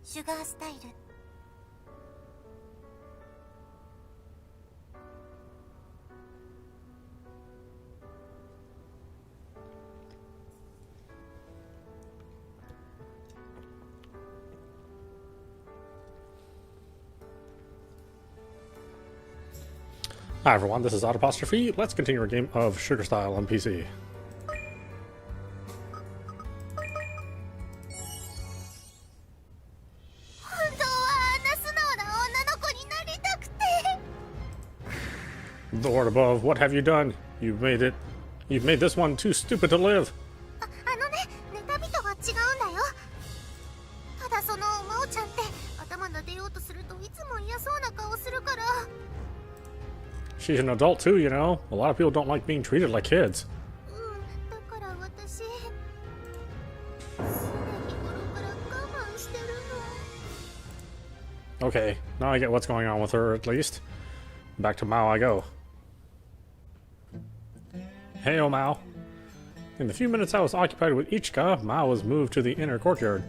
シュガースタイル。Hi everyone, this is audap. Let's continue our game of Sugar Style on PC. 本当はあんな素直な女の子になりたくて。 Lord above, what have you done? You've made this one too stupid to live. あのね、妬みとは違うんだよ。ただその真央ちゃんって頭撫でようとするといつも嫌そうな顔するから。 She's an adult too, you know. A lot of people don't like being treated like kids. だから私、常日頃から我慢してるの。 Okay, now I get what's going on with her at least. Back to Mao I go. Hey, oh Mao. In the few minutes I was occupied with Ichika, Mao was moved to the inner courtyard.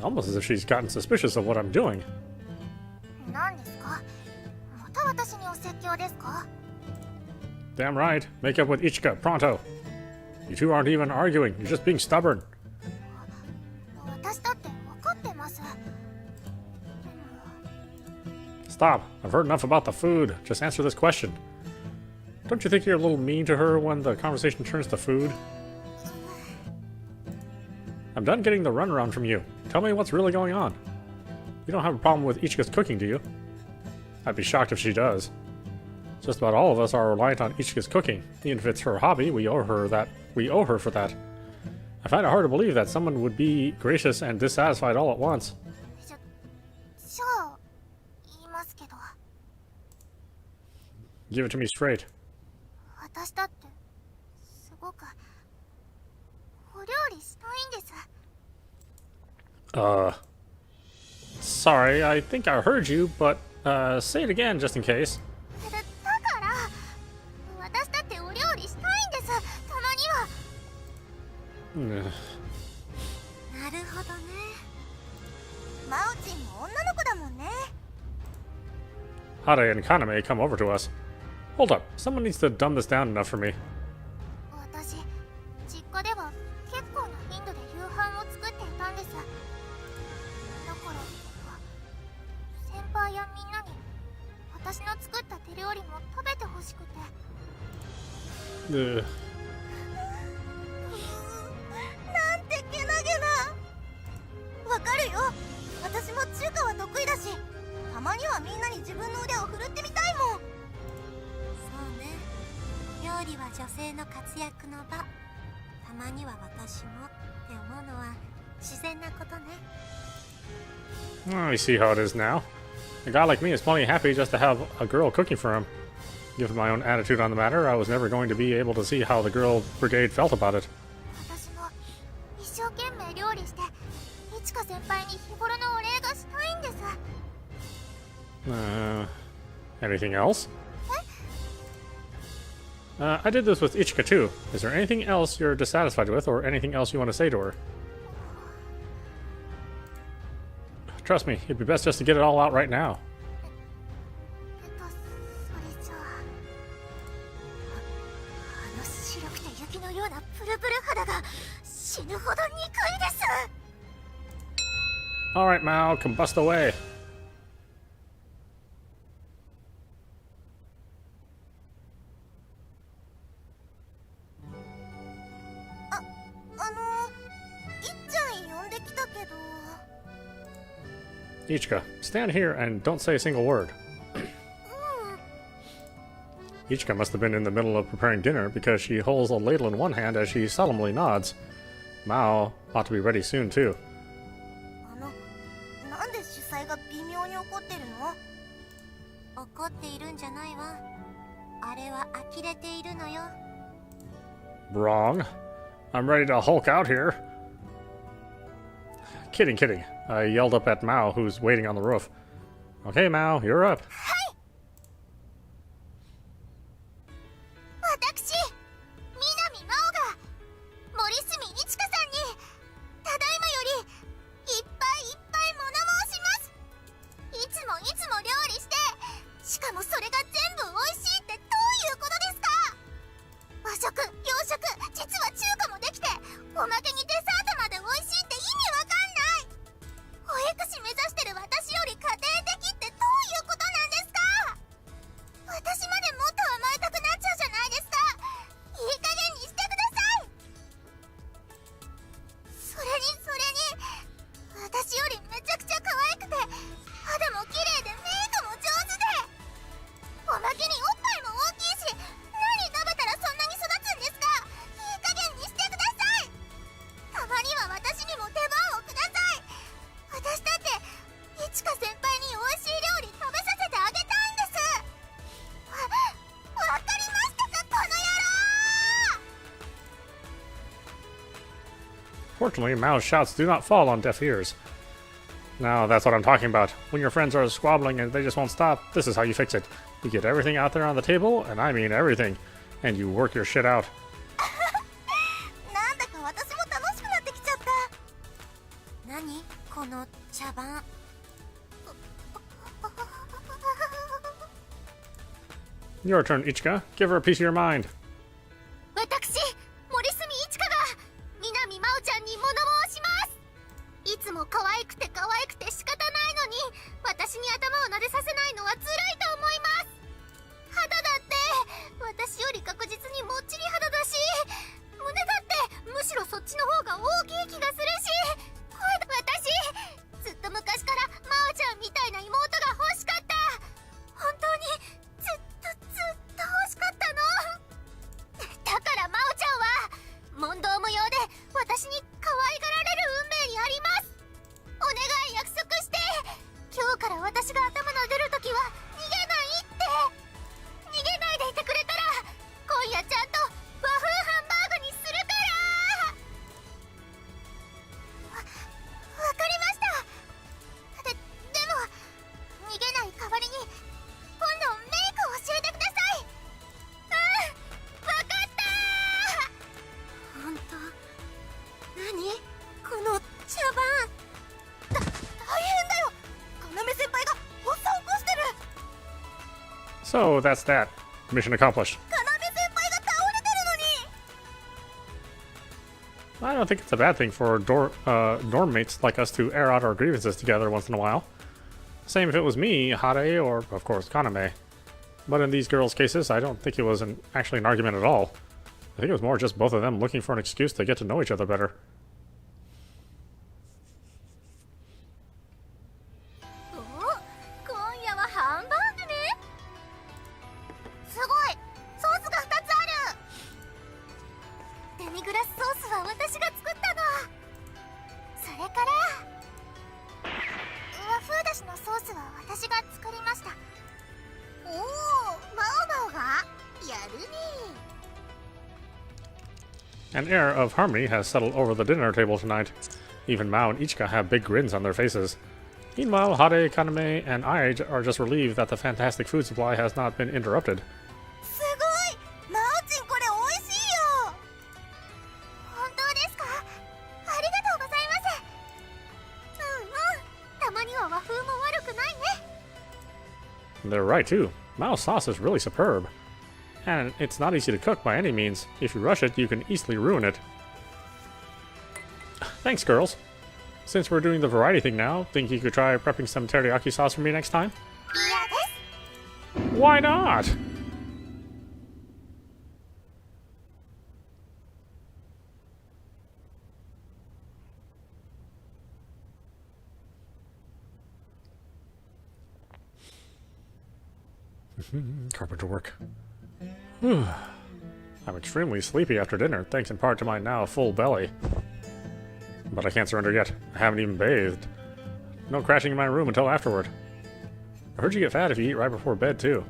Almost as if she's gotten suspicious of what I'm doing. 何ですか？また私にお説教ですか？ Damn right. Make up with Ichika, pronto. You two aren't even arguing. You're just being stubborn. 私だって分かってます。 Stop. I've heard enough about the food. Just answer this question. Don't you think you're a little mean to her when the conversation turns to food? I'm done getting the runaround from you. Tell me what's really going on. You don't have a problem with Ichika's cooking, do you? I'd be shocked if she does. Just about all of us are reliant on Ichika's cooking. Even if it's her hobby, we owe her for that. I find it hard to believe that someone would be gracious and dissatisfied all at once. じゃあ言いますけど、 Give it to me straight. 私だってすごくお料理したいんです。 Sorry, I think I heard you, but, say it again just in case. だから私だってお料理したいんです。たまには。 なるほどね。真央ちんも女の子だもんね。 Hade and Kaname come over to us. Hold up, someone needs to dumb this down enough for me. 私、実家では結構な頻度で夕飯を作っていたんです。だから先輩やみんなに私の作った手料理も食べてほしくて。 なんてけなげな。わかるよ。私も中華は得意だし、たまにはみんなに自分の腕を振るってみたいもん。そうね。料理は女性の活躍の場。たまには私もって思うのは自然なことね。 Oh, you see how it is now. A guy like me is plenty happy just to have a girl cooking for him. Given my own attitude on the matter, I was never going to be able to see how the girl brigade felt about it. 私も一生懸命料理して、いちか先輩に日頃のお礼がしたいんです。 Anything else? I did this with Ichika too. Is there anything else you're dissatisfied with, or anything else you want to say to her? Trust me, it'd be best just to get it all out right now. それじゃあ、あの白くて雪のようなプルプル肌が死ぬほど憎いです。 Alright, Mao, combust away. いっちゃん呼んできたけど。 Ichika, stand here and don't say a single word. Ichika must have been in the middle of preparing dinner because she holds a ladle in one hand as she solemnly nods. Mao ought to be ready soon too. なんで主催が微妙に怒ってるの？怒っているんじゃないわ。あれは呆れているのよ。 Wrong. I'm ready to Hulk out here. Kidding, kidding. I yelled up at Mao, who's waiting on the roof. Okay, Mao, you're up. 私、南真央が森住一華さんにただいまよりいっぱいいっぱい物私よりめちゃくちゃ可愛くて、肌も綺麗でメイクも上手で、おまけにおっぱいも大きいし、何食べたらそんなに育つんですか？いい加減にしてください。たまには私にも出番をください。私だっていちか先輩に美味しい料理食べさせてあげたいんです。わかりましたか、この野郎！ Fortunately, Mao's shouts do not fall on deaf ears. Now, that's what I'm talking about. When your friends are squabbling and they just won't stop, this is how you fix it. You get everything out there on the table, and I mean everything, and you work your shit out. なんだか私も楽しくなってきちゃった。何この茶番。Your turn, Ichika. Give her a piece of your mind. 私、森住一華が南真央ちゃんに物申します。いつも可愛くて可愛くて仕方ないのに、私に頭を撫でさせないのは辛いと思います。肌だって私より確実にもっちり肌だし、胸だってむしろそっちの方が大きい気がするし、私ずっと昔から真央ちゃんみたいな妹が欲しかった。本当にずっと欲しかったの。だから真央ちゃんは問答無用で私に可愛がられる運命にあります。お願い、約束して。今日から私が頭の出るときは逃げないって。逃げないでいてくれたら今夜ちゃんと和風ハンバーグにするから。わかりました。でも逃げない代わりに今度メイクを教えてください。わかった。本当？何この茶番。大変だよ。要先輩が発作を起こしてる。 So, that's that. Mission accomplished. 要先輩が倒れてるのに。 I don't think it's a bad thing for dorm mates like us to air out our grievances together once in a while. Same if it was me, Hare, or, of course, Kaname. But in these girls' cases, I don't think it was actually an argument at all. I think it was more just both of them looking for an excuse to get to know each other better. 今夜はハンバーグね。すごい、ソースが2つある。デミグラスソースは私が作ったの。それから和風だしのソースは私が作りました。おお、マオマオがやるね。 An air of harmony has settled over the dinner table tonight. Even Mao and Ichika have big grins on their faces. Meanwhile, Hare, Kaname, and I are just relieved that the fantastic food supply has not been interrupted. すごい、マオチンこれ美味しいよ。本当ですか？ありがとうございます。たまには和風も悪くないね。 They're right, too. Mao's sauce is really superb. And it's not easy to cook by any means. If you rush it, you can easily ruin it. Thanks, girls. Since we're doing the variety thing now, think you could try prepping some teriyaki sauce for me next time? 嫌です。 Why not? Carpenter work. I'm extremely sleepy after dinner, thanks in part to my now full belly. But I can't surrender yet. I haven't even bathed. No crashing in my room until afterward. I heard you get fat if you eat right before bed, too.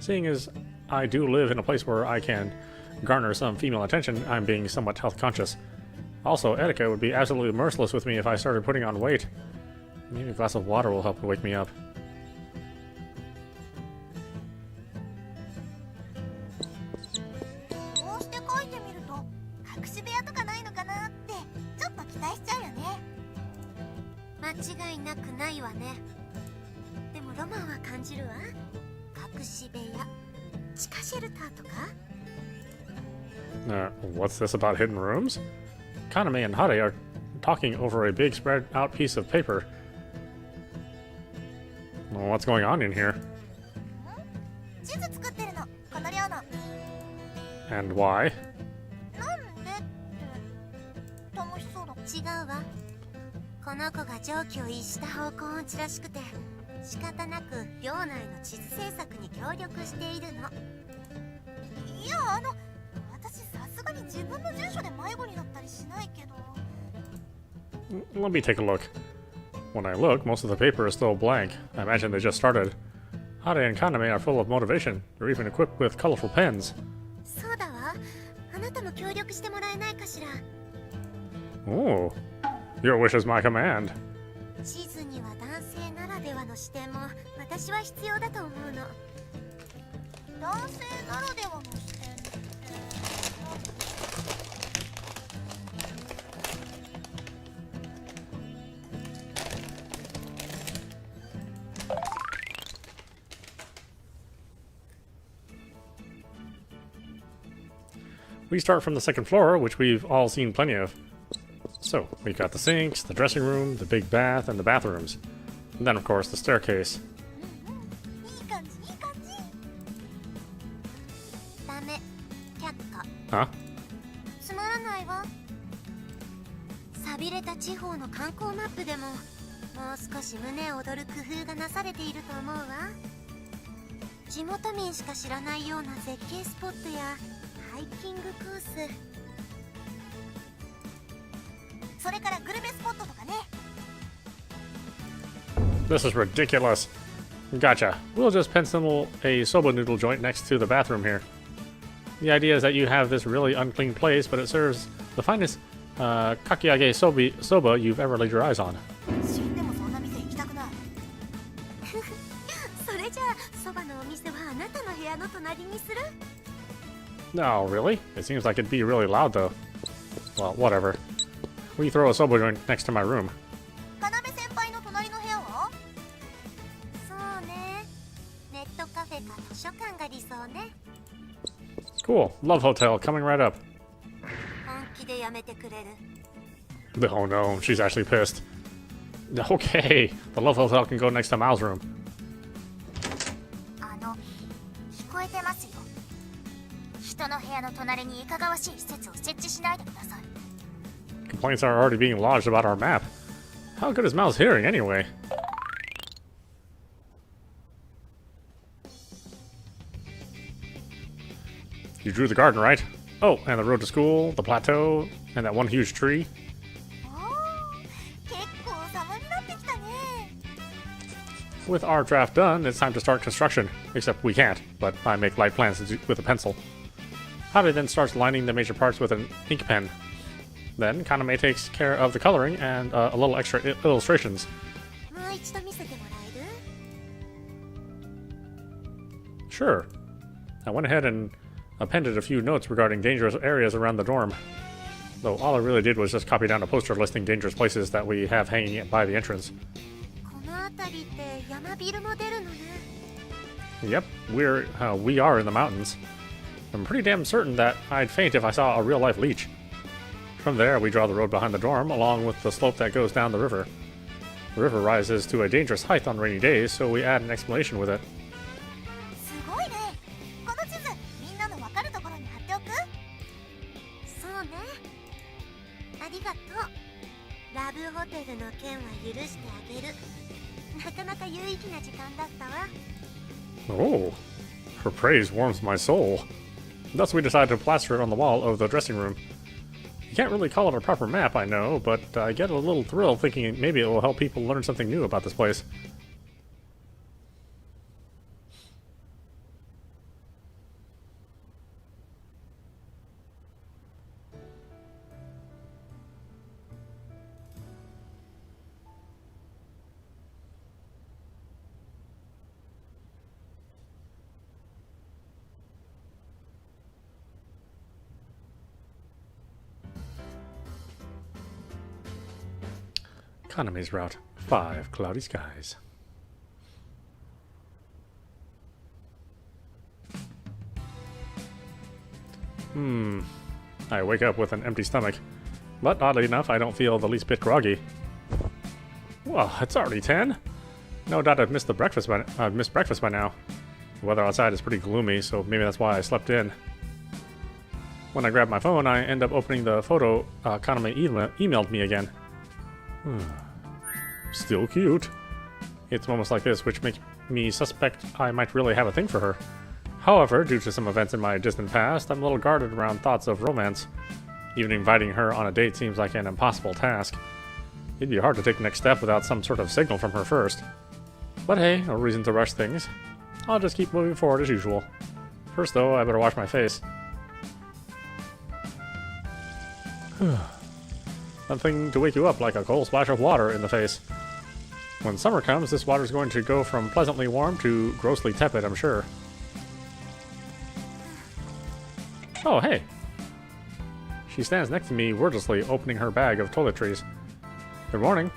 Seeing as I do live in a place where I can garner some female attention, I'm being somewhat health conscious. Also, etiquette would be absolutely merciless with me if I started putting on weight. Maybe a glass of water will help wake me up. こうして書いてみると隠し部屋とかないのかなってちょっと期待しちゃうよね。間違いなくないわね。でもロマンは感じるわ。隠し部屋、地下シェルターとか。What's this about hidden rooms? Kaname and Hare are talking over a big spread out piece of paper. Well, what's going on in here? 地図作ってるの、この量の。 And why? なんでって、た楽しそうだ。違うわ。この子が常軌を逸した方向音痴らしくて、仕方なく寮内の地図制作に協力しているの。いや、私さすがに自分の住所で迷子になったりしないけど。Let me take a look. When I look, most of the paper is still blank. I imagine they just started. Hade and Kaname are full of motivation. They're even equipped with colorful pens. そうだわ。あなたも協力してもらえないかしら。Oh, your wish is my command. 地図には男性ならではの視点も私は必要だと思うの。男性ならではの視点って。We start from the second floor, which we've all seen plenty of. So, we've got the sinks, the dressing room, the big bath, and the bathrooms. And then, of course, the staircase. いい感じ、いい感じ。ダメ。却下。 Huh? つまらないわ。寂れた地方の観光マップでももう少し胸躍る工夫がなされていると思うわ。地元民しか知らないような絶景スポットやハイキングコース、それからグルメスポットとかね。This is ridiculous. Gotcha. We'll just pencil a soba noodle joint next to the bathroom here. The idea is that you have this really unclean place, but it serves the finest kakiage soba you've ever laid your eyes on. 死んでもそんな店行きたくない。それじゃあそばのお店はあなたの部屋の隣にする？ No, really? It seems like it'd be really loud, though. Well, whatever. We throw a soba joint next to my room. かなめ先輩の隣の部屋は？そうね。ネットカフェか図書館が理想ね。 Cool. Love Hotel coming right up. 本気でやめてくれる？ Oh no, she's actually pissed. Okay, the Love Hotel can go next to Mal's room. 聞こえてますよ。人の部屋の隣にいかがわしい施設を設置しないでください。 Complaints are already being lodged about our map. How good is Mal's hearing, anyway? You drew the garden, right? Oh, and the road to school, the plateau, and that one huge tree. 結構様になってきたね。 With our draft done, it's time to start construction. Except we can't, but I make light plans with a pencil. Hade then starts lining the major parts with an ink pen. Then Kaname takes care of the coloring and a little extra illustrations. もう一度見せてもらえる？ Sure. I went ahead and appended a few notes regarding dangerous areas around the dorm. Though all I really did was just copy down a poster listing dangerous places that we have hanging by the entrance. この辺りって山ビルも出るのね。 Yep, we are in the mountains. I'm pretty damn certain that I'd faint if I saw a real-life leech. From there, we draw the road behind the dorm, along with the slope that goes down the river. The river rises to a dangerous height on rainy days, so we add an explanation with it. すごいね。この地図、みんなのわかるところに貼っておく？そうね。ありがとう。ラブホテルの件は許してあげる。なかなか有意義な時間だったわ。 Oh, her praise warms my soul. Thus, we decide to plaster it on the wall of the dressing room. You can't really call it a proper map, I know, but I get a little thrill thinking maybe it will help people learn something new about this place. Kaname's route. 5 cloudy skies. I wake up with an empty stomach. But oddly enough, I don't feel the least bit groggy. Well, it's already 10. No doubt I've missed breakfast by now. The weather outside is pretty gloomy, so maybe that's why I slept in. When I grab my phone, I end up opening the photo Kaname emailed me again. Still cute. It's moments like this which make me suspect I might really have a thing for her. However, due to some events in my distant past, I'm a little guarded around thoughts of romance. Even inviting her on a date seems like an impossible task. It'd be hard to take the next step without some sort of signal from her first. But hey, no reason to rush things. I'll just keep moving forward as usual. First though, I better wash my face. Something to wake you up like a cold splash of water in the face. When summer comes, this water's going to go from pleasantly warm to grossly tepid, I'm sure. Oh, hey! She stands next to me wordlessly, opening her bag of toiletries. Good morning.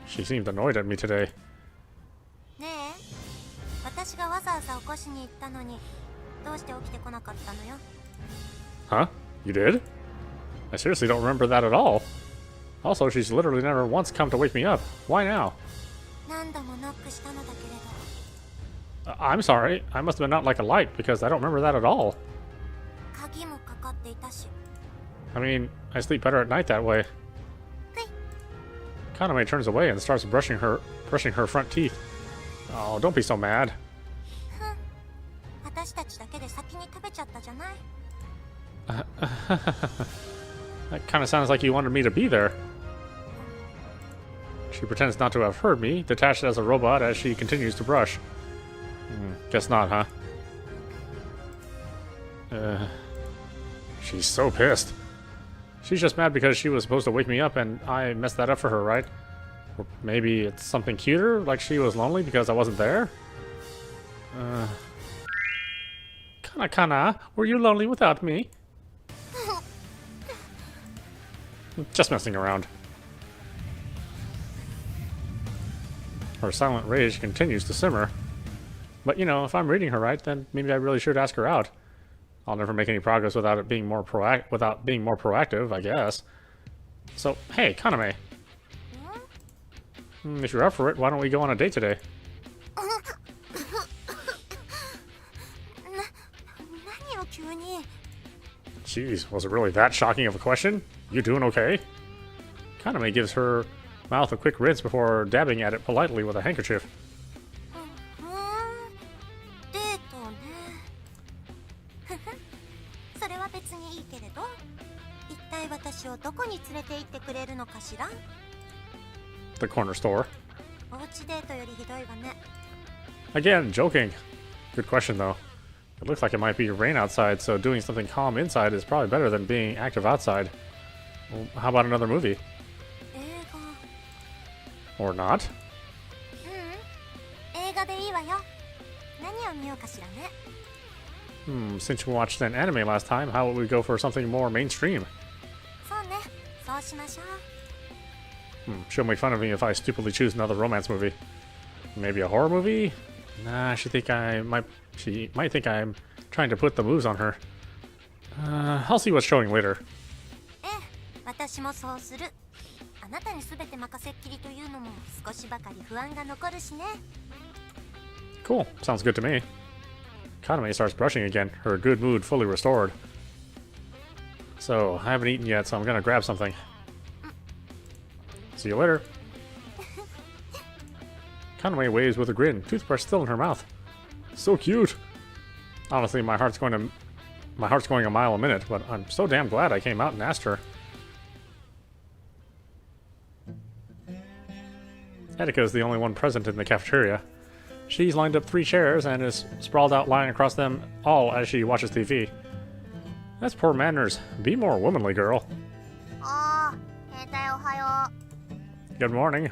She seemed annoyed at me today. ねえ、私がわざわざ起こしに行ったのに、どうして起きてこなかったのよ。 Huh? You did? I seriously don't remember that at all. Also, she's literally never once come to wake me up. Why now? 何度もノックしたのだけれど。 I'm sorry. I must have been out like a light because I don't remember that at all. 鍵もかかっていたし。 I mean, I sleep better at night that way. Kaname turns away and starts brushing her front teeth. Oh, don't be so mad. 私たちだけで先に食べちゃったじゃない。 That kind of sounds like you wanted me to be there. She pretends not to have heard me, detached as a robot as she continues to brush. Guess not, huh? She's so pissed. She's just mad because she was supposed to wake me up and I messed that up for her, right? Or maybe it's something cuter, like she was lonely because I wasn't there? Kana, were you lonely without me? Just messing around. Her silent rage continues to simmer. But you know, if I'm reading her right, then maybe I really should ask her out. I'll never make any progress without it being more proactive, I guess. So, hey, Kaname. If you're up for it, why don't we go on a date today? 何を急に。 Jeez, was it really that shocking of a question? You doing okay? Kaname gives her mouth a quick rinse before dabbing at it politely with a handkerchief. デートね。それは別にいいけれど、一体私をどこに連れて行ってくれるのかしら？ The corner store. おうちデートよりひどいわね。 Again, joking. Good question, though. It looks like it might be rain outside, so doing something calm inside is probably better than being active outside. Well, how about another movie? 映画。 Or not? 映画でいいわよ。何を見ようかしらね。 Since we watched an anime last time, how would we go for something more mainstream? そうね。そうしましょう。 She'll make fun of me if I stupidly choose another romance movie. Maybe a horror movie? Nah, she might think I'm trying to put the moves on her. I'll see what's showing later. ええ、私もそうする。あなたに全て任せっきりというのも少しばかり不安が残るしね。 Cool, sounds good to me. Kaname starts brushing again, her good mood fully restored. So, I haven't eaten yet, so I'm gonna grab something. See you later. Kaname waves with a grin, toothbrush still in her mouth. So cute. Honestly, my heart's going a mile a minute, but I'm so damn glad I came out and asked her. Etika is the only one present in the cafeteria. She's lined up 3 chairs and is sprawled out lying across them all as she watches TV. That's poor manners. Be more womanly, girl. ああ、携帯おはよ Good morning.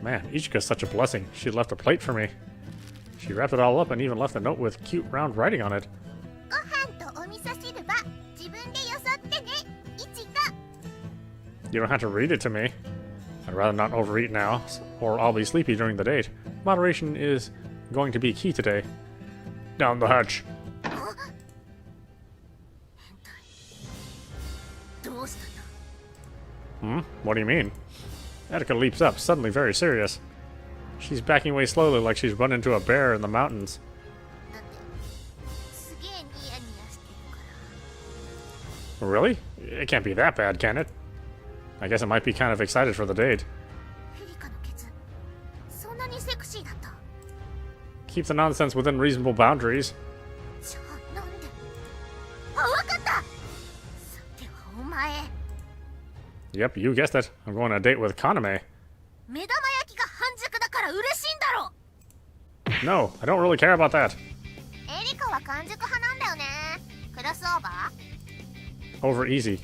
Man, Ichika's such a blessing. She left a plate for me. She wrapped it all up and even left a note with cute round writing on it. う。ご飯とお味噌汁は自分でよそってね、いちか。 You don't have to read it to me. I'd rather not overeat now, or I'll be sleepy during the date. Moderation is going to be key today. Down the hatch. どうしたの？ What do you mean? Etika leaps up, suddenly very serious. She's backing away slowly like she's run into a bear in the mountains. だって Really? It can't be that bad, can it? I guess it might be kind of excited for the date. エリカのケツそんなにセクシーだった。 Keep the nonsense within reasonable boundaries. じゃあなんで。あ、わかった。さてはお前 Yep, you guessed it. I'm going on a date with Kaname. 目玉焼きが半熟だから嬉しいんだろ。 No, I don't really care about that. エリカは完熟派なんだよね。クロスオーバー Over easy.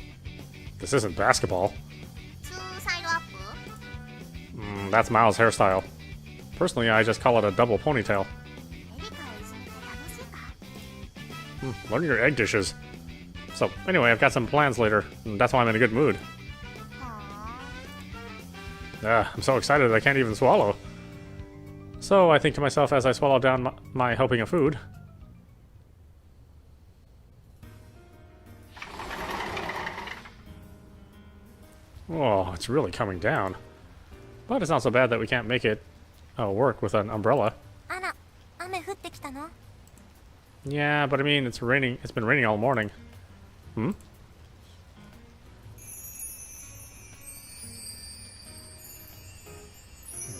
This isn't basketball. ツーサイドアップ That's Miles' hairstyle. Personally, I just call it a double ponytail. エリカをいじめて楽しいか Learn your egg dishes. So, anyway, I've got some plans later, and that's why I'm in a good mood. は I'm so excited I can't even swallow. So, I think to myself as I swallow down my helping of food. Oh, it's really coming down. But it's not so bad that we can't make it work with an umbrella. あら、雨降ってきたの Yeah, but I mean, it's raining. It's been raining all morning.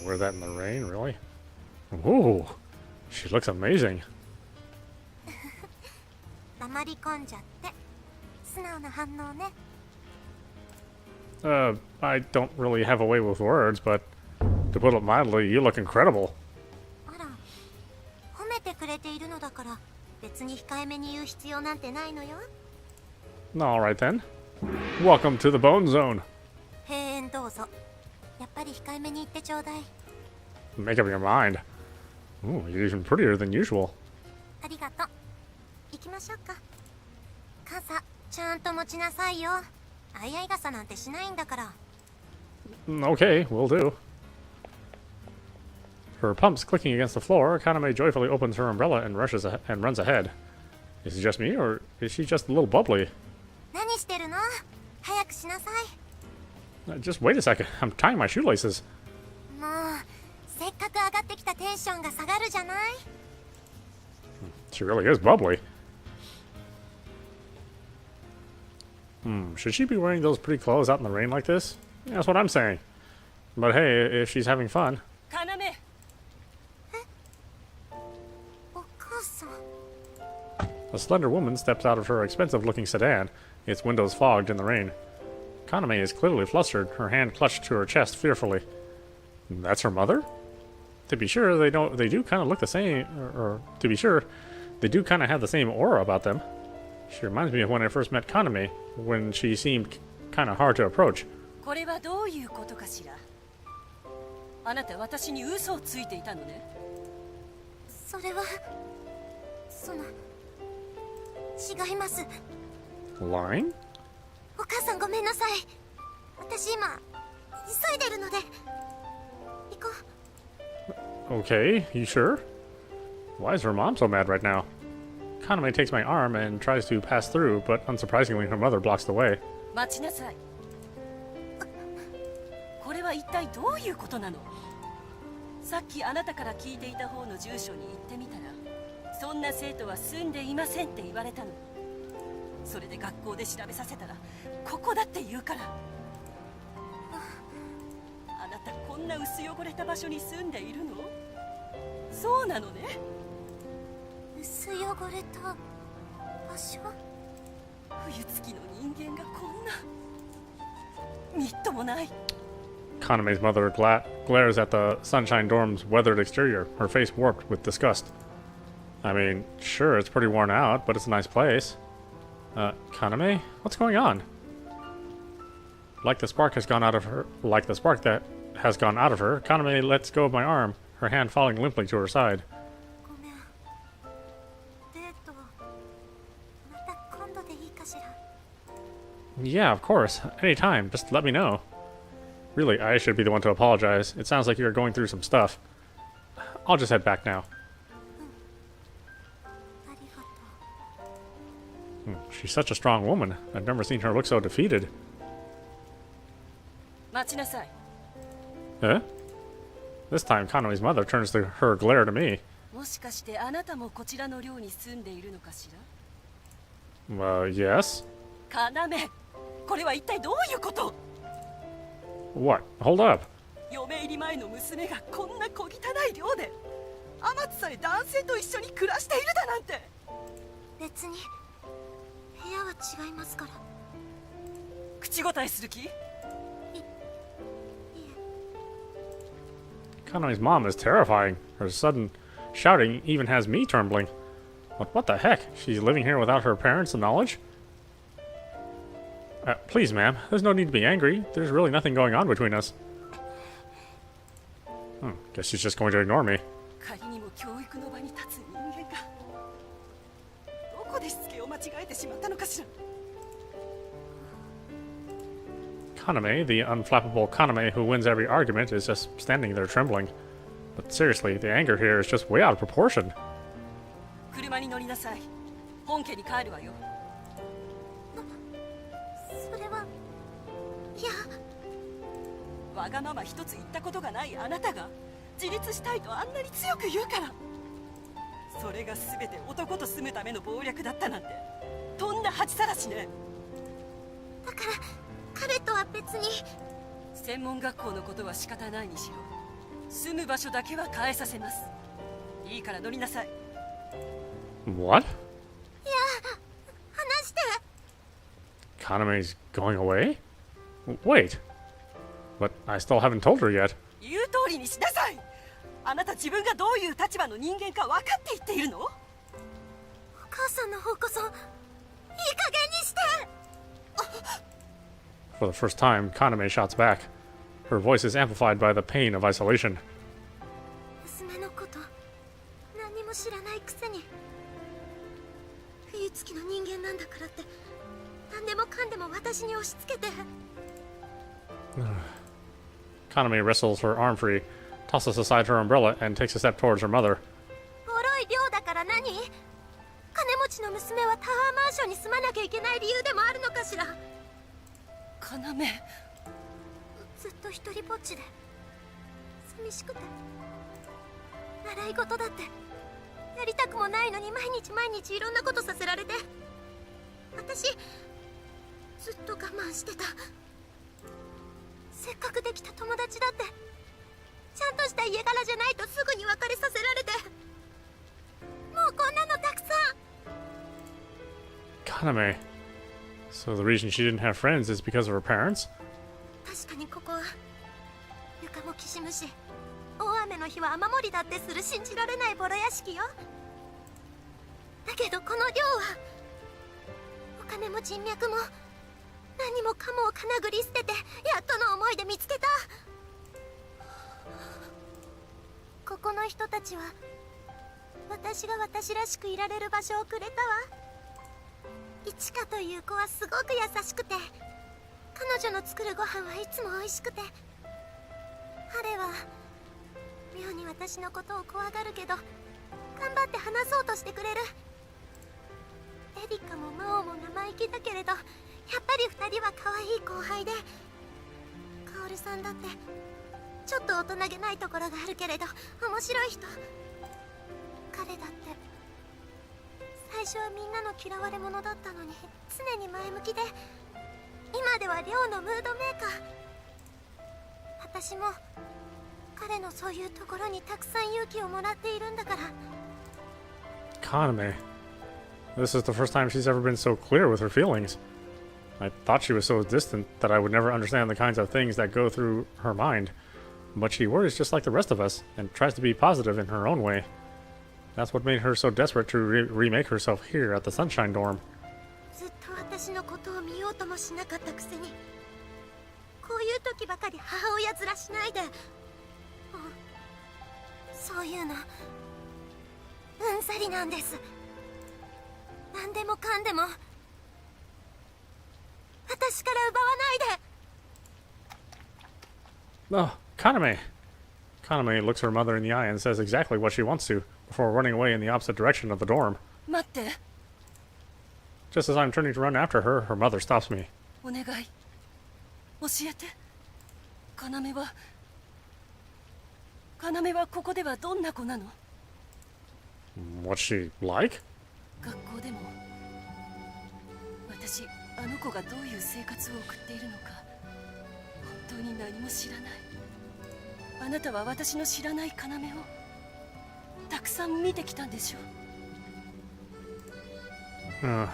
Wear that in the rain, really? Ooh, she looks amazing. 黙り込んじゃって素直な反応ね I don't really have a way with words, but to put it mildly, you look incredible. あら褒めてくれているのだから別に控えめに言う必要なんてないのよ Alright then. Welcome to the Bone Zone. 閉園どうぞやっぱり控えめに言ってちょうだい Make up your mind. Ooh, you're even prettier than usual. ありがとう行きましょうか傘ちゃんと持ちなさいよあいあい傘なんてしないんだから Okay, will do. Her pumps clicking against the floor, Kaname joyfully opens her umbrella and runs ahead. Is it just me, or is she just a little bubbly? 何してるの早くしなさい Just wait a second. I'm tying my shoelaces. もうせっかく上がってきたテンションが下がるじゃない She really is bubbly. Should she be wearing those pretty clothes out in the rain like this? Yeah, that's what I'm saying. But hey, if she's having fun. 要お母さん A slender woman steps out of her expensive-looking sedan, its windows fogged in the rain. Kaname is clearly flustered, her hand clutched to her chest fearfully. That's her mother? To be sure, they do kind of look the same, or to be sure, they do kind of have the same aura about them. She reminds me of when I first met Kaname, when she seemed kind of hard to approach. これはどういうことかしら。あなた私に嘘をついていたのね。それはその違います Lying? お母さんごめんなさい私今急いでるので行こう Okay, you sure? Why is her mom so mad right now? Kaname takes my arm and tries to pass through, but unsurprisingly her mother blocks the way. 待ちなさい。これは一体どういうことなの？さっきあなたから聞いていた方の住所に行ってみたら、そんな生徒は住んでいませんって言われたの。それで学校で調べさせたら、ここだって言うから。あなたこんな薄汚れた場所に住んでいるの？そうなのね。薄汚れた場所冬月の人間がこんなみっともない。 Kaname's mother glares at the Sunshine Dorm's weathered exterior, her face warped with disgust. I mean, sure, it's pretty worn out, but it's a nice place. Kaname? What's going on? Like the spark that has gone out of her, Kaname lets go of my arm, her hand falling limply to her side. ごめんデートまた今度でいいかしら Yeah, of course. Anytime. Just let me know. Really, I should be the one to apologize. It sounds like you're going through some stuff. I'll just head back now. ありがとう She's such a strong woman. I've never seen her look so defeated. 待ちなさい。 Huh? This time, Kaname's mother turns her glare to me. もしかしてあなたもこちらの寮に住んでいるのかしら？ Yes? 要、これは一体どういうこと？ What? Hold up. 嫁入り前の娘がこんな小汚い寮で天津さえ男性と一緒に暮らしているだなんて。別に部屋は違いますから。口答えする気？ Kaname's mom is terrifying. Her sudden shouting even has me trembling. But what the heck? She's living here without her parents' knowledge? Please, ma'am. There's no need to be angry. There's really nothing going on between us. Guess she's just going to ignore me. 仮にも教育の場に立つ人間がどこでしつけを間違えてしまったのかしら。 Kaname, the unflappable Kaname who wins every argument, is just standing there trembling. But seriously, the anger here is just way out of proportion. 車に乗りなさい。本家に帰るわよ。それはいや、わがまま一つ言ったことがないあなたが自立したいとあんなに強く言うから、それが全て男と住むための謀略だったなんてとんだ恥さらしね。だから彼とは別に。専門学校のことは仕方ないにしろ、住む場所だけは変えさせます。いいから乗りなさい。 What? いや、話して。 Kaname's going away? Wait. But I still haven't told her yet. 言う通りにしなさい。あなた自分がどういう立場の人間か分かって言っているの？お母さんの方こそいい加減にして。 For the first time, Kaname shouts back. Her voice is amplified by the pain of isolation. 娘のこと何も知らないくせに、冬月の人間なんだからって何でもかんでも私に押し付けて。 Kaname wrestles her arm free, tosses aside her umbrella, and takes a step towards her mother. ボロい寮だから何？金持ちの娘はタワーマンションに住まなきゃいけない理由でもあるのかしら。要、ずっと一人ぼっちで寂しくて、習い事だってやりたくもないのに毎日毎日いろんなことさせられて、私ずっと我慢してた。せっかくできた友達だってちゃんとした家柄じゃないとすぐに別れさせられて、もうこんなのたくさん。 Kaname. So the reason she didn't have friends is because of her parents? 確かにここは床もきしむし、大雨の日は雨漏りだってする信じられないボロ屋敷よ。だけどこの寮はお金も人脈も何もかもをかなぐり捨ててやっとの思いで見つけた。ここの人たちは私が私らしくいられる場所をくれたわ。いちかという子はすごく優しくて、彼女の作るご飯はいつも美味しくて、彼は妙に私のことを怖がるけど頑張って話そうとしてくれる。エリカもマオも生意気だけれどやっぱり2人は可愛い後輩で、カオルさんだってちょっと大人げないところがあるけれど面白い人。彼だって最初はみんなの嫌われ者だったのに常に前向きで、今では寮のムードメーカー。私も彼のそういうところにたくさん勇気をもらっているんだから。 Kaname. This is the first time she's ever been so clear with her feelings. I thought she was so distant that I would never understand the kinds of things that go through her mind. But she worries just like the rest of us, and tries to be positive in her own way. That's what made her so desperate to remake herself here at the Sunshine Dorm. ずっと私のことを見ようともしなかったくせに、こういう時ばかり母親面しないで。そういうのうんざりなんです。何でもかんでも私から奪わないで。 Oh, Kaname. Kaname looks her mother in the eye and says exactly what she wants to, before running away in the opposite direction of the dorm. 待って、 Just as I'm turning to run after her, her mother stops me. お願い教えて。要はここではどんな子なの？ What's she like? 学校でも私あの子がどういう生活を送っているのか本当に何も知らない。あなたは私の知らない要をたくさん見てきたんでしょう。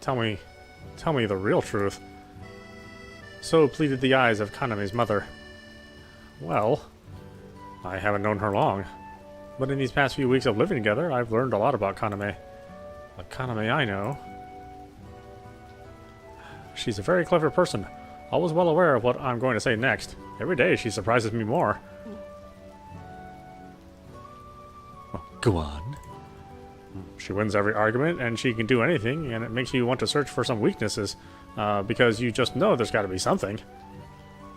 Tell me the real truth. So pleaded the eyes of Kaname's mother. Well, I haven't known her long, but in these past few weeks of living together, I've learned a lot about Kaname. The Kaname I know. She's a very clever person, always well aware of what I'm going to say next. Every day she surprises me more. Go on. She wins every argument, and she can do anything, and it makes you want to search for some weaknesses, because you just know there's got to be something.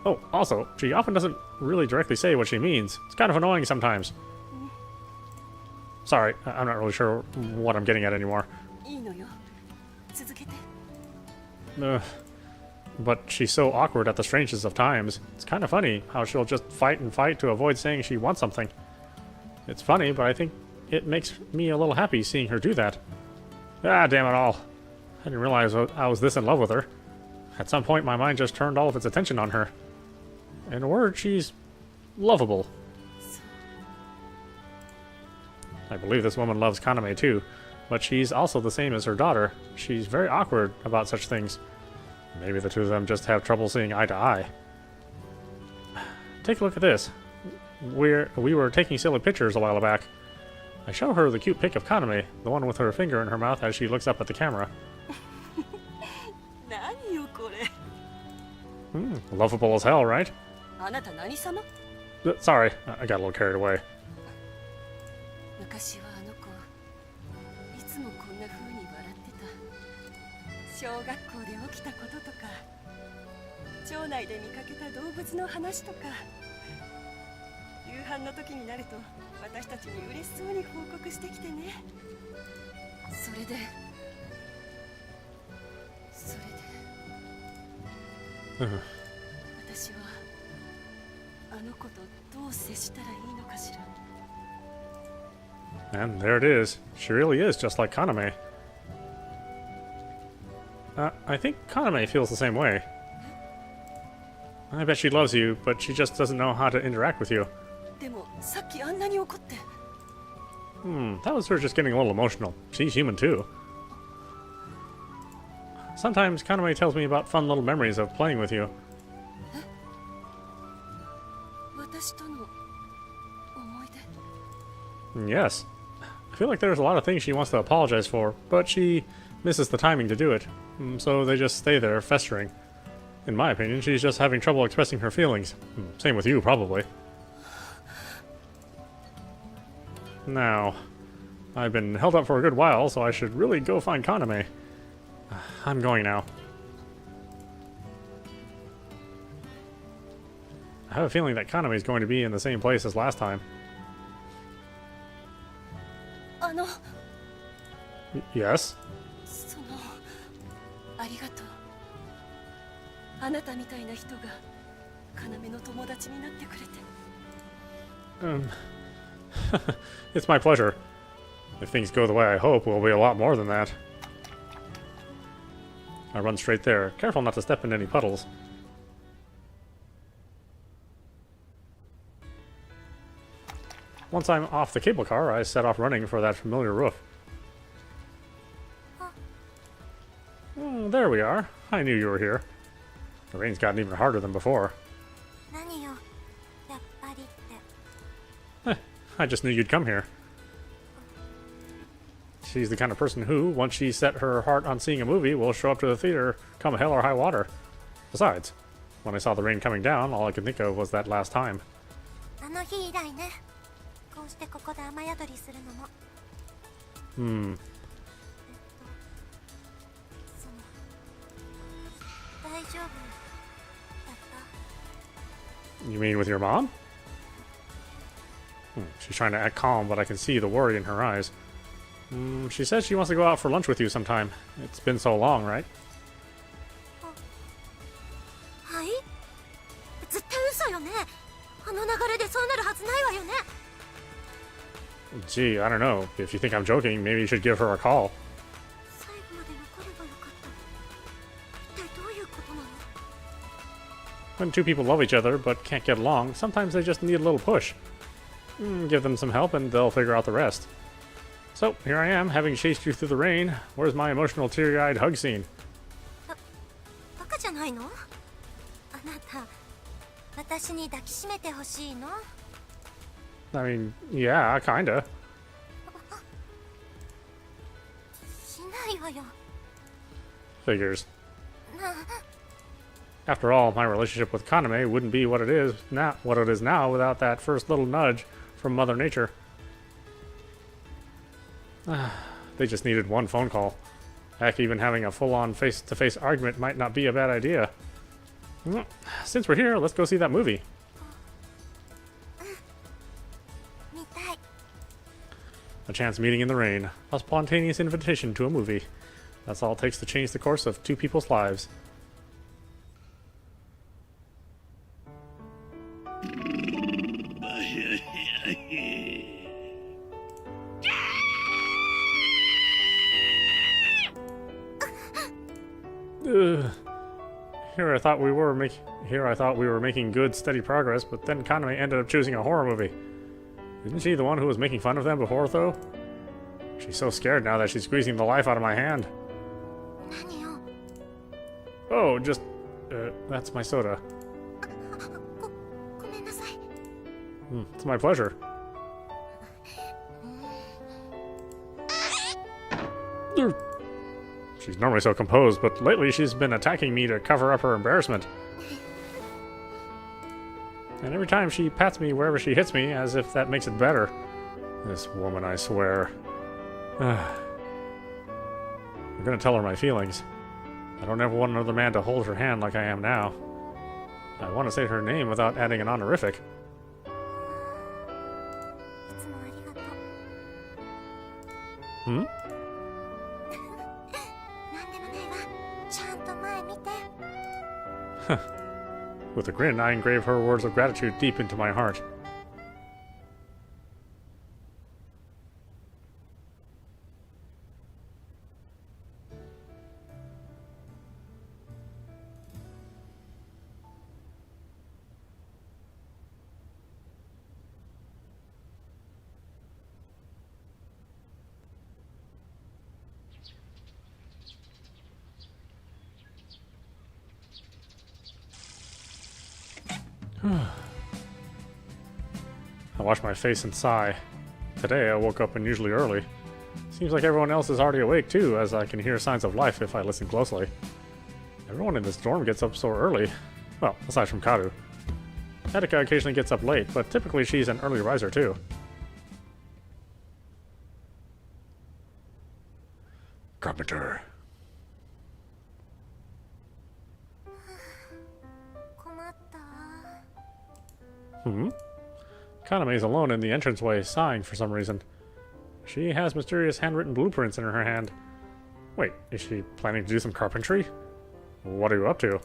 Oh, also, she often doesn't really directly say what she means. It's kind of annoying sometimes. Sorry, I'm not really sure what I'm getting at anymore. いいのよ。続けて。But she's so awkward at the strangest of times. It's kind of funny how she'll just fight and fight to avoid saying she wants something. It's funny, but I think it makes me a little happy seeing her do that. Ah, damn it all. I didn't realize I was this in love with her. At some point, my mind just turned all of its attention on her. In a word, she's lovable. I believe this woman loves Kaname too, but she's also the same as her daughter. She's very awkward about such things. Maybe the two of them just have trouble seeing eye to eye. Take a look at this. We were taking silly pictures a while back. I show her the cute pic of Kaname, the one with her finger in her mouth as she looks up at the camera. 何よこれ。Lovable as hell, right? あなた何様？ Sorry, I got a little carried away. 昔はあの子いつもこんな風に笑ってた。小学校で起きたこととか、町内で見かけた動物の話とか、夕飯の時になると私たちに嬉しそうに報告してきてね。それで私はあの子とどう接したらいいのかしら。 And there it is. She really is just like Kaname. I think Kaname feels the same way. I bet she loves you, but she just doesn't know how to interact with you. でもさっきあんなに怒って。That was her just getting a little emotional. She's human too. Sometimes Kaname tells me about fun little memories of playing with you. 私との思い出。 Yes. I feel like there's a lot of things she wants to apologize for, but she misses the timing to do it. So they just stay there, festering. In my opinion, she's just having trouble expressing her feelings. Same with you, probably. Now, I've been held up for a good while, so I should really go find Kaname. I'm going now. I have a feeling that Kaname is going to be in the same place as last time. Yes? ありがとう。あなたみたいな人が要の友達になってくれて。It's my pleasure. If things go the way I hope, we'll be a lot more than that. I run straight there, careful not to step in any puddles. Once I'm off the cable car, I set off running for that familiar roof. Oh, there we are. I knew you were here. The rain's gotten even harder than before. 何よやっぱりって。 I just knew you'd come here. She's the kind of person who, once she's set her heart on seeing a movie, will show up to the theater come hell or high water. Besides, when I saw the rain coming down, all I could think of was that last time. あの日以来ね。こうしてここで雨宿りするのも。大丈夫だった？ You mean with your mom? She's trying to act calm, but I can see the worry in her eyes. She says she wants to go out for lunch with you sometime. It's been so long, right? はい？絶対嘘よね。あの流れでそうなるはずないわよね。 Gee, I don't know. If you think I'm joking, maybe you should give her a call. 最後まで残ればよかっ When two people love each other but can't get along, sometimes they just need a little push. Give them some help and they'll figure out the rest. So, here I am, having chased you through the rain. Where's my emotional teary-eyed hug scene? バカじゃないの？あなた、私に抱きしめてほしいの？ I mean, yeah, kinda. しないわよ。 Figures. After all, my relationship with Kaname wouldn't be what it is now without that first little nudge from Mother Nature. They just needed one phone call. Heck, even having a full-on face-to-face argument might not be a bad idea. Since we're here, let's go see that movie. 見たい。 A chance meeting in the rain. A spontaneous invitation to a movie. That's all it takes to change the course of two people's lives. Here I thought we were making good, steady progress, but then Kaname ended up choosing a horror movie. Isn't she the one who was making fun of them before, though? She's so scared now that she's squeezing the life out of my hand. 何よ。 Oh, just... that's my soda. ごめんなさい。 It's my pleasure. She's normally so composed, but lately she's been attacking me to cover up her embarrassment. And every time she pats me wherever she hits me, as if that makes it better. This woman, I swear. I'm gonna tell her my feelings. I don't ever want another man to hold her hand like I am now. I want to say her name without adding an honorific. いつもありがとう。 Hmm? なんでもないわ。ちゃんと前見て。 With a grin, I engrave her words of gratitude deep into my heart. I wash my face and sigh. Today I woke up unusually early. Seems like everyone else is already awake too, as I can hear signs of life if I listen closely. Everyone in this dorm gets up so early. Well, aside from Karu. Etika occasionally gets up late, but typically she's an early riser too. Carpenter. 困ったわ。 Hmm? Kaname's alone in the entranceway, sighing for some reason. She has mysterious handwritten blueprints in her hand. Wait, is she planning to do some carpentry? What are you up to?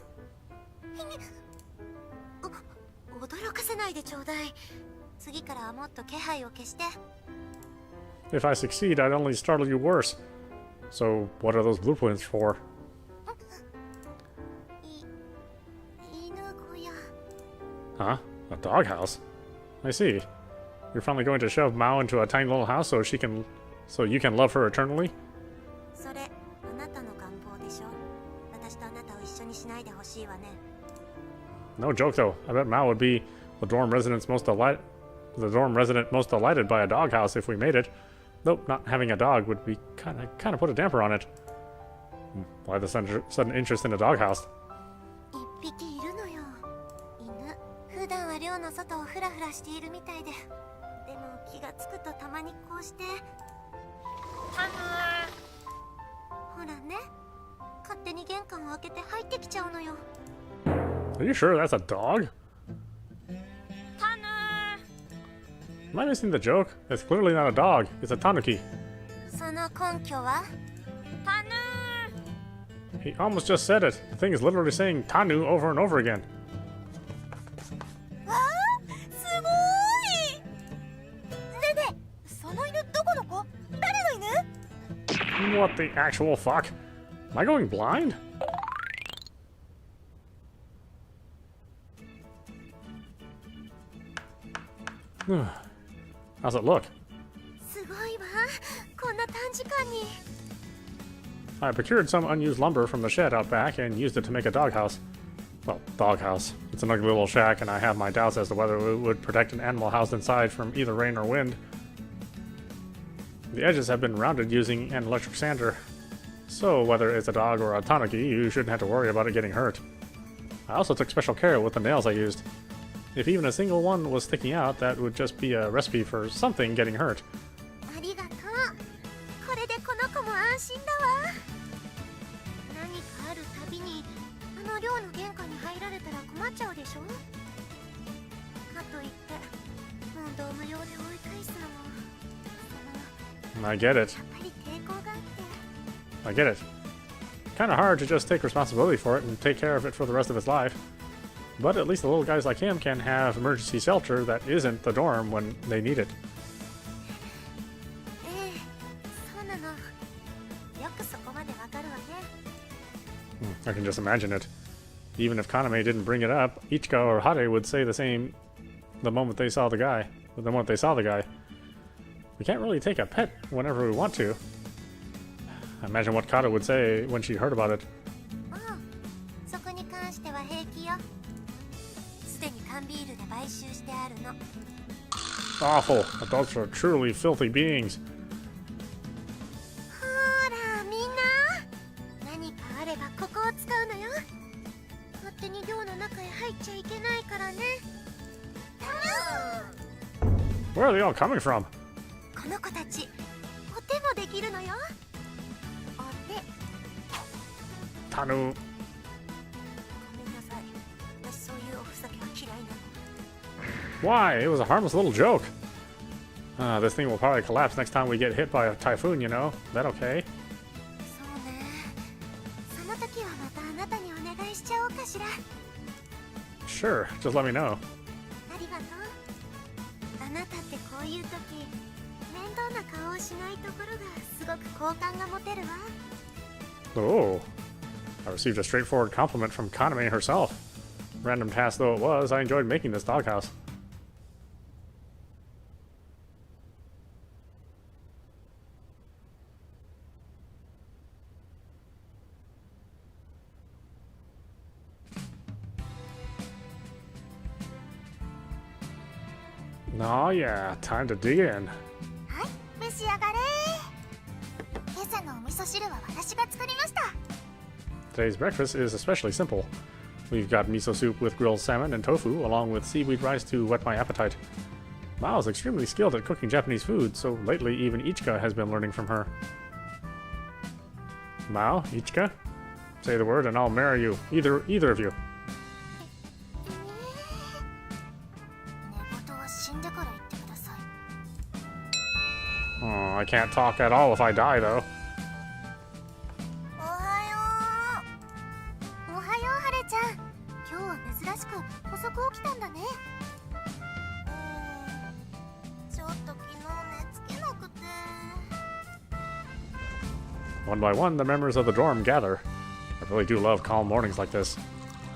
驚かせないでちょうだい。次からはもっと気配を消して。 If I succeed, I'd only startle you worse. So, what are those blueprints for? 犬小屋。 Huh? A doghouse? I see. You're finally going to shove Mao into a tiny little house so you can love her eternally? それ、あなたの願望でしょ。私とあなたを一緒にしないでほしいわね。 No joke though. I bet Mao would be the dorm resident most delighted by a doghouse if we made it. Though not having a dog would be kind of put a damper on it. Why the sudden interest in a doghouse? 一匹いるのよ。犬。普段は寮の外をフラフラしているみたいで。でも気がつくとたまにこうして。ほらね。勝手に玄関を開けて入ってきちゃうのよ。 Are you sure that's a dog? Am I missing the joke? It's clearly not a dog. It's a tanuki. その根拠は？ He almost just said it. The thing is literally saying Tanu over and over again. わあ、すごい。ねえねえ、その犬どこの子？誰の犬？ What the actual fuck? Am I going blind? How's it look? すごいわ、こんな短時間に。 I procured some unused lumber from the shed out back and used it to make a doghouse. Well, doghouse. It's an ugly little shack, and I have my doubts as to whether it would protect an animal housed inside from either rain or wind. The edges have been rounded using an electric sander, so whether it's a dog or a tanuki, you shouldn't have to worry about it getting hurt. I also took special care with the nails I used. If even a single one was sticking out, that would just be a recipe for something getting hurt. ありがとう。これでこの子も安心だわ。何かあるたびにあの寮の玄関に入られたら困っちゃうでしょ。かといって問答無用で追い返すのも、I get it. やっぱり抵抗があって。 I get it. Kinda hard to just take responsibility for it and take care of it for the rest of its life. But at least the little guys like him can have emergency shelter that isn't the dorm when they need it. ええ、そうなの。よくそこまでわかるわね。I can just imagine it. Even if Kaname didn't bring it up, Ichika or Hare would say the same the moment they saw the guy. We can't really take a pet whenever we want to. Imagine what Kata would say when she heard about it. うん、そこに関しては平気よ。すでに缶ビールで買収してあるの。 Awful. Adults are truly filthy beings. ほらみんな、何かあればここを使うのよ。勝手に寮の中へ入っちゃいけないからね。 Where are they all coming from? この子たちお手もできるのよ。お手。 Tanu. ごめんなさい。私そういうおふざけは嫌いなの。 Why? It was a harmless little joke. This thing will probably collapse next time we get hit by a typhoon, you know? That okay? そうね。その時はまたあなたにお願いしちゃおうかしら。 Sure, just let me know. ありがとう。あなたってこういう時面倒な顔をしないところがすごく好感が持てるわ。 Oh. I received a straightforward compliment from Kaname herself. Random task though it was, I enjoyed making this doghouse. Oh yeah, time to dig in. はい、召し上がれ。今朝のお味噌汁は私が作りました。 Today's breakfast is especially simple. We've got miso soup with grilled salmon and tofu, along with seaweed rice to whet my appetite. Mao is extremely skilled at cooking Japanese food, so lately even Ichika has been learning from her. Mao, Ichika, say the word and I'll marry you. Either of you. 寝言は死んでから言ってください。 Oh, I can't talk at all if I die, though. おはよう。おはよう、ハレちゃん。今日は珍しく遅く起きたんだね。ちょっと昨日寝つけなくて。 One by one, the members of the dorm gather. I really do love calm mornings like this.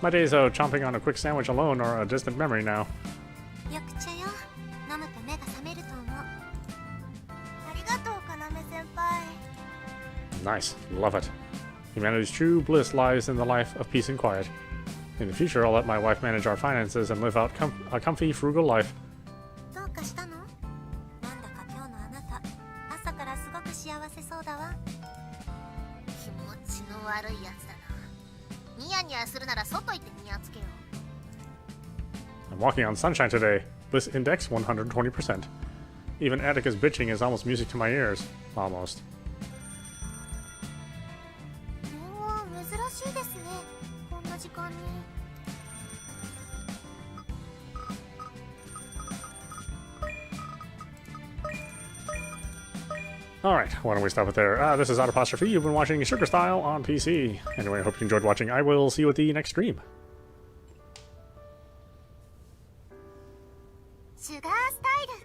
My days of chomping on a quick sandwich alone are a distant memory now. 緑茶よ。飲むと目が覚めると思う。ありがとう、かなめ先輩。 Nice. Love it. Humanity's true bliss lies in the life of peace and quiet. In the future, I'll let my wife manage our finances and live out a comfy, frugal life. どうかしたの？なんだか今日のあなた、朝からすごく幸せそうだわ。気持ちの悪いやつだな。ニヤニヤするなら外行ってニヤつけよう。 I'm walking on sunshine today. Bliss index 120%. Even Attica's bitching is almost music to my ears. Almost. 電話珍しいですね。こんな時間に。 Alright, why don't we stop it there? This is audap. You've been watching Sugar Style on PC. Anyway, I hope you enjoyed watching. I will see you at the next stream. Sugar Style